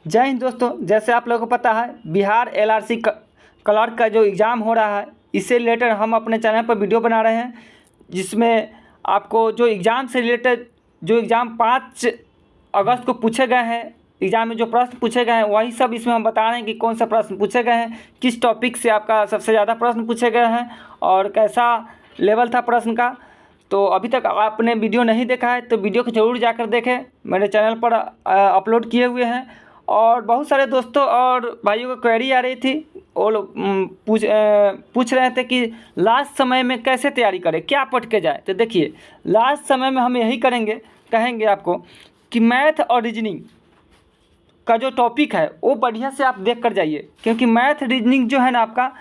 जय हिंद दोस्तों। जैसे आप लोगों को पता है, बिहार एलआरसी क्लर्क का जो एग्ज़ाम हो रहा है, इससे रिलेटेड हम अपने चैनल पर वीडियो बना रहे हैं, जिसमें आपको जो एग्ज़ाम से रिलेटेड जो एग्ज़ाम 5 अगस्त को पूछे गए हैं, एग्ज़ाम में जो प्रश्न पूछे गए हैं वही सब इसमें हम बता रहे हैं कि कौन सा प्रश्न पूछे गए हैं, किस टॉपिक से आपका सबसे ज़्यादा प्रश्न पूछे गए हैं और कैसा लेवल था प्रश्न का। तो अभी तक आपने वीडियो नहीं देखा है तो वीडियो को ज़रूर जाकर देखें, मेरे चैनल पर अपलोड किए हुए हैं। और बहुत सारे दोस्तों और भाइयों को क्वेरी आ रही थी, वो लोग पूछ रहे थे कि लास्ट समय में कैसे तैयारी करें, क्या पढ़ के जाए। तो देखिए, लास्ट समय में हम यही कहेंगे आपको कि मैथ और रीजनिंग का जो टॉपिक है वो बढ़िया से आप देख कर जाइए, क्योंकि मैथ रीजनिंग जो है ना आपका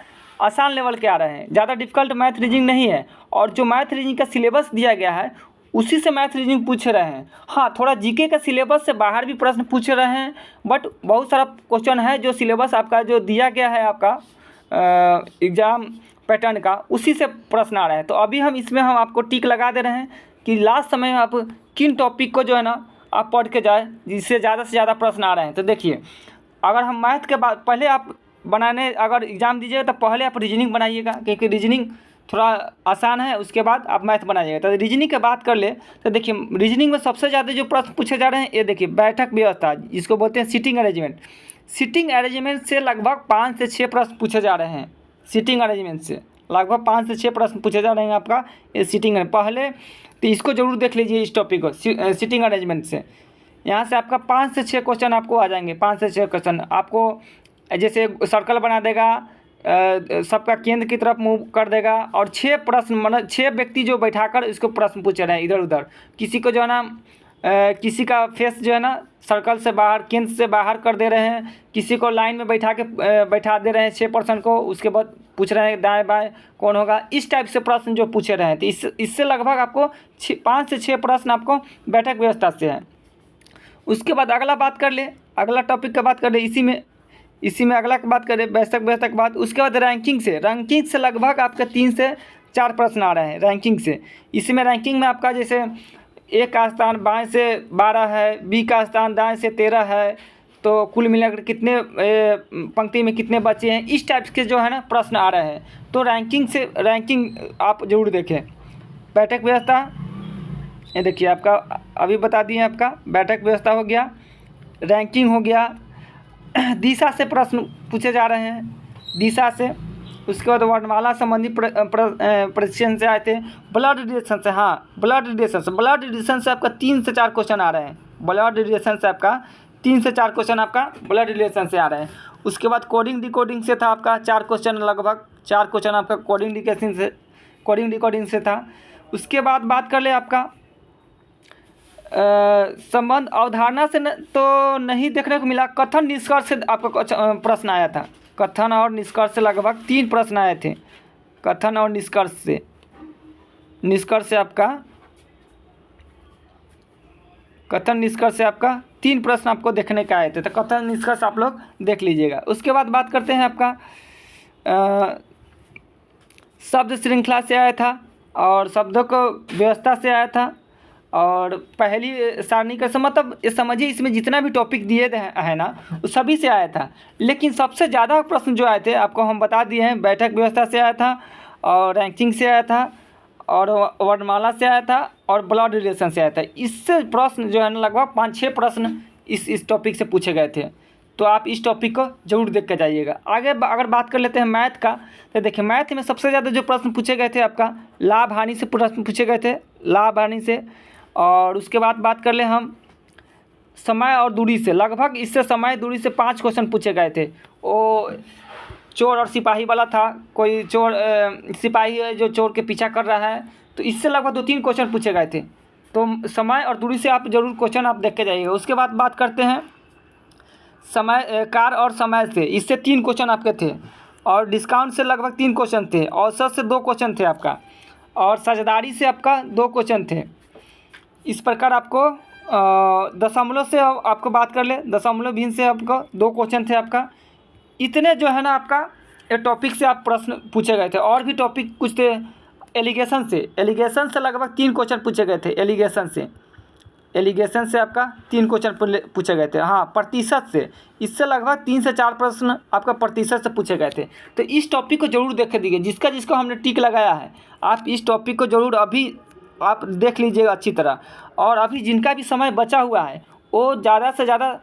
आसान लेवल के आ रहे हैं, ज़्यादा डिफ़िकल्ट मैथ रीजनिंग नहीं है। और जो मैथ रीजनिंग का सिलेबस दिया गया है उसी से मैथ रीजनिंग पूछ रहे हैं। हाँ, थोड़ा जीके का सिलेबस से बाहर भी प्रश्न पूछ रहे हैं, बट बहुत सारा क्वेश्चन है जो सिलेबस आपका जो दिया गया है आपका एग्ज़ाम पैटर्न का, उसी से प्रश्न आ रहे हैं। तो अभी हम आपको टिक लगा दे रहे हैं कि लास्ट समय में आप किन टॉपिक को जो है ना आप पढ़ के जाए जिससे ज़्यादा से ज़्यादा प्रश्न आ रहे हैं। तो देखिए, अगर हम मैथ के बाद पहले आप अगर एग्ज़ाम दीजिएगा तो पहले आप रीजनिंग बनाइएगा, क्योंकि रीजनिंग थोड़ा आसान है, उसके बाद आप मैथ बनाइएगा। तो रीजनिंग की बात कर ले तो देखिए, रीजनिंग में सबसे ज़्यादा जो प्रश्न पूछे जा रहे हैं, ये देखिए, बैठक व्यवस्था जिसको बोलते हैं सीटिंग अरेंजमेंट। सीटिंग अरेंजमेंट से लगभग 5 से 6 प्रश्न पूछे जा रहे हैं। सीटिंग अरेंजमेंट से लगभग 5 से 6 प्रश्न पूछे जा रहे हैं आपका ये सीटिंग पहले, तो इसको ज़रूर देख लीजिए इस टॉपिक को, सीटिंग अरेंजमेंट से। यहाँ से आपका 5 से 6 क्वेश्चन आपको आ जाएंगे। 5 से 6 क्वेश्चन आपको जैसे सर्कल बना देगा, सबका केंद्र की तरफ मूव कर देगा, और 6 प्रश्न मतलब 6 व्यक्ति जो बैठाकर इसको प्रश्न पूछ रहे हैं इधर उधर। किसी को जो है ना किसी का फेस जो है ना सर्कल से बाहर, केंद्र से बाहर कर दे रहे हैं, किसी को लाइन में बैठा दे रहे हैं 6 पर्सन को, उसके बाद पूछ रहे हैं दाएं बाएं कौन होगा। इस टाइप से प्रश्न जो पूछे रहे हैं, तो इससे लगभग आपको 5 से 6 प्रश्न आपको बैठक व्यवस्था से है। उसके बाद अगला टॉपिक का बात कर ले, इसी में अगला की बात करें बैठक व्यवस्था के बाद। उसके बाद रैंकिंग से लगभग आपके 3 से 4 प्रश्न आ रहे हैं रैंकिंग से। इसमें रैंकिंग में आपका जैसे ए का स्थान बाएं से 12 है, बी का स्थान दाएं से 13 है, तो कुल मिलाकर कितने पंक्ति में कितने बचे हैं, इस टाइप के जो है ना प्रश्न आ रहे हैं। तो रैंकिंग आप जरूर देखें। बैठक व्यवस्था, ये देखिए आपका अभी बता दिए, आपका बैठक व्यवस्था हो गया, रैंकिंग हो गया। दिशा से प्रश्न पूछे जा रहे हैं, दिशा से। उसके बाद वर्णमाला संबंधी प्रशिक्षण से आए थे। ब्लड रिलेशन से, हाँ, ब्लड रिलेशन से आपका 3 से 4 क्वेश्चन आ रहे हैं। ब्लड रिलेशन से आपका 3 से 4 क्वेश्चन आपका ब्लड रिलेशन से आ रहे हैं। उसके बाद कोडिंग डिकोडिंग से था आपका 4 क्वेश्चन, लगभग 4 क्वेश्चन आपका कोडिंग डिकोडिंग से था। उसके बाद बात कर ले आपका संबंध अवधारणा से तो नहीं देखने को मिला। कथन निष्कर्ष से आपका प्रश्न आया था। कथन और निष्कर्ष से लगभग 3 प्रश्न आए थे। कथन और निष्कर्ष से आपका 3 प्रश्न आपको देखने का आए थे। तो कथन निष्कर्ष आप लोग देख लीजिएगा। उसके बाद बात करते हैं आपका शब्द श्रृंखला से आया था, और शब्दों को व्यवस्था से आया था, और पहली सारणी का मतलब ये समझिए, इसमें जितना भी टॉपिक दिए है ना वो सभी से आया था। लेकिन सबसे ज़्यादा प्रश्न जो आए थे आपको हम बता दिए हैं। बैठक व्यवस्था से आया था, और रैंकिंग से आया था, और वर्णमाला से आया था, और ब्लड रिलेशन से आया था। इससे प्रश्न जो है ना लगभग 5-6 प्रश्न इस टॉपिक से पूछे गए थे। तो आप इस टॉपिक को जरूर देख कर जाइएगा। आगे अगर बात कर लेते हैं मैथ का, तो देखिए, मैथ में सबसे ज़्यादा जो प्रश्न पूछे गए थे आपका लाभ हानि से प्रश्न पूछे गए थे, लाभ हानि से। और उसके बाद बात कर ले हम समय और दूरी से, लगभग इससे समय दूरी से 5 क्वेश्चन पूछे गए थे। वो चोर और सिपाही वाला था, कोई सिपाही है जो चोर के पीछा कर रहा है, तो इससे लगभग 2-3 क्वेश्चन पूछे गए थे। तो समय और दूरी से आप जरूर क्वेश्चन आप देख के जाइएगा। उसके बाद बात करते हैं कार और समय से, इससे 3 क्वेश्चन आपके थे, और डिस्काउंट से लगभग 3 क्वेश्चन थे, औसत से 2 क्वेश्चन थे आपका, और साझेदारी से आपका 2 क्वेश्चन थे। इस प्रकार आपको दशमलव से आपको बात कर ले, दशमलव भिन्न से आपको 2 क्वेश्चन थे आपका। इतने जो है ना आपका ये टॉपिक से आप प्रश्न पूछे गए थे। और भी टॉपिक कुछ थे एलिगेशन से लगभग 3 क्वेश्चन पूछे गए थे। एलिगेशन से आपका 3 क्वेश्चन पूछे गए थे। हाँ, प्रतिशत से, इससे लगभग 3 से 4 प्रश्न आपका प्रतिशत से पूछे गए थे। तो इस टॉपिक को जरूर देख दीजिए, जिसको हमने टिक लगाया है आप इस टॉपिक को जरूर अभी आप देख लीजिएगा अच्छी तरह। और अभी जिनका भी समय बचा हुआ है वो ज़्यादा से ज़्यादा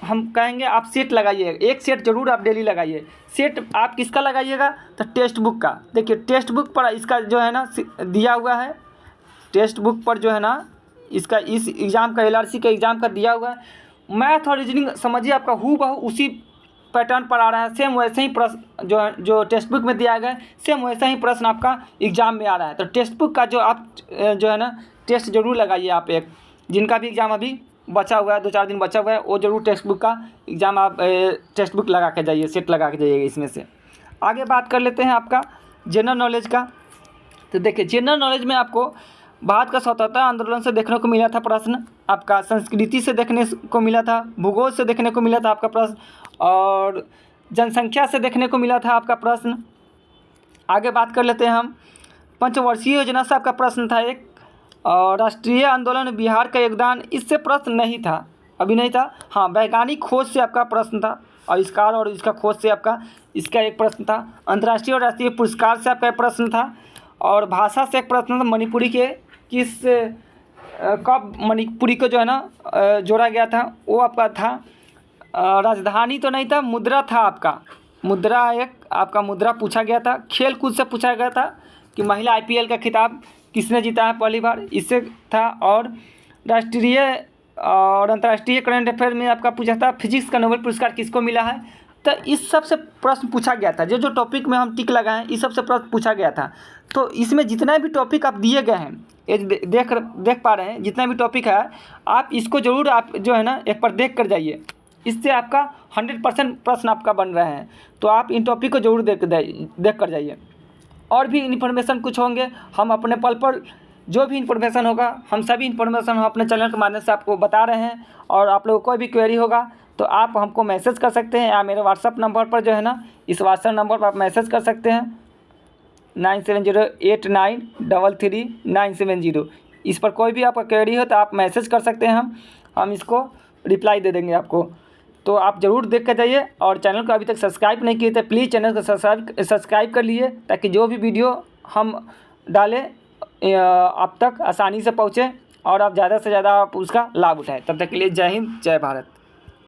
हम कहेंगे आप सेट लगाइए, एक सेट जरूर आप डेली लगाइए। सेट आप किसका लगाइएगा, तो टेक्स्ट बुक का। देखिए टेक्स्ट बुक पर इसका जो है ना दिया हुआ है, टेक्स्ट बुक पर जो है ना इसका इस एग्ज़ाम का LRC का एग्ज़ाम का दिया हुआ है। मैथ और रीजनिंग समझिए आपका हूबहू उसी पैटर्न पर आ रहा है, सेम वैसे ही प्रश्न जो टेक्स्ट बुक में दिया गया है सेम वैसा ही प्रश्न आपका एग्ज़ाम में आ रहा है। तो टेक्स्ट बुक का जो आप जो है ना टेस्ट जरूर लगाइए आप। एक जिनका भी एग्ज़ाम अभी बचा हुआ है, 2-4 दिन बचा हुआ है, वो जरूर टेक्स्ट बुक का एग्ज़ाम आप टेक्स्ट बुक लगा के जाइए, सेट लगा के जाइएगा इसमें से। आगे बात कर लेते हैं आपका जनरल नॉलेज का। तो देखिए जनरल नॉलेज में आपको भारत का स्वतंत्रता आंदोलन से देखने को मिला था प्रश्न, आपका संस्कृति से देखने को मिला था, भूगोल से देखने को मिला था आपका प्रश्न, और जनसंख्या से देखने को मिला था आपका प्रश्न। आगे बात कर लेते हैं हम पंचवर्षीय योजना से आपका प्रश्न था एक, और राष्ट्रीय आंदोलन में बिहार का योगदान, इससे प्रश्न नहीं था, अभी नहीं था। हाँ, वैज्ञानिक खोज से आपका प्रश्न था, आविष्कार और इसका खोज से आपका इसका एक प्रश्न था। अंतर्राष्ट्रीय और राष्ट्रीय पुरस्कार से आपका एक प्रश्न था, और भाषा से एक प्रश्न था, मणिपुरी के किस कब मणिपुरी को जो है ना जोड़ा गया था वो आपका था। राजधानी तो नहीं था, मुद्रा था आपका, मुद्रा एक आपका मुद्रा पूछा गया था। खेल कूद से पूछा गया था कि महिला IPL का खिताब किसने जीता है पहली बार, इससे था। और राष्ट्रीय और अंतर्राष्ट्रीय करंट अफेयर में आपका पूछा था फिजिक्स का नोबेल पुरस्कार किसको मिला है। तो इस सब से प्रश्न पूछा गया था, जो टॉपिक में हम टिक लगाएं इस सब से प्रश्न पूछा गया था। तो इसमें जितना भी टॉपिक आप दिए गए हैं ये देख पा रहे हैं, जितना भी टॉपिक है आप इसको ज़रूर आप जो है ना एक बार देख कर जाइए, इससे आपका 100% प्रश्न आपका बन रहे हैं। तो आप इन टॉपिक को जरूर देख कर जाइए। और भी इन्फॉर्मेशन कुछ होंगे हम अपने पल पर जो भी इन्फॉर्मेशन होगा हम सभी इन्फॉर्मेशन हम अपने चैनल के माध्यम से आपको बता रहे हैं। और आप लोगों को कोई भी क्वेरी होगा तो आप हमको मैसेज कर सकते हैं, या मेरे व्हाट्सअप नंबर पर जो है ना इस व्हाट्सअप नंबर पर आप मैसेज कर सकते हैं 9708933970। इस पर कोई भी आपका क्वेरी हो तो आप मैसेज कर सकते हैं, हम इसको रिप्लाई दे देंगे आपको। तो आप ज़रूर देख कर जाइए, और चैनल को अभी तक सब्सक्राइब नहीं किए तो प्लीज़ चैनल को सब्सक्राइब कर लीजिए, ताकि जो भी वीडियो हम डालें आप तक आसानी से पहुँचे और आप ज़्यादा से ज़्यादा आप उसका लाभ उठाएं। तब तक के लिए जय हिंद, जय भारत।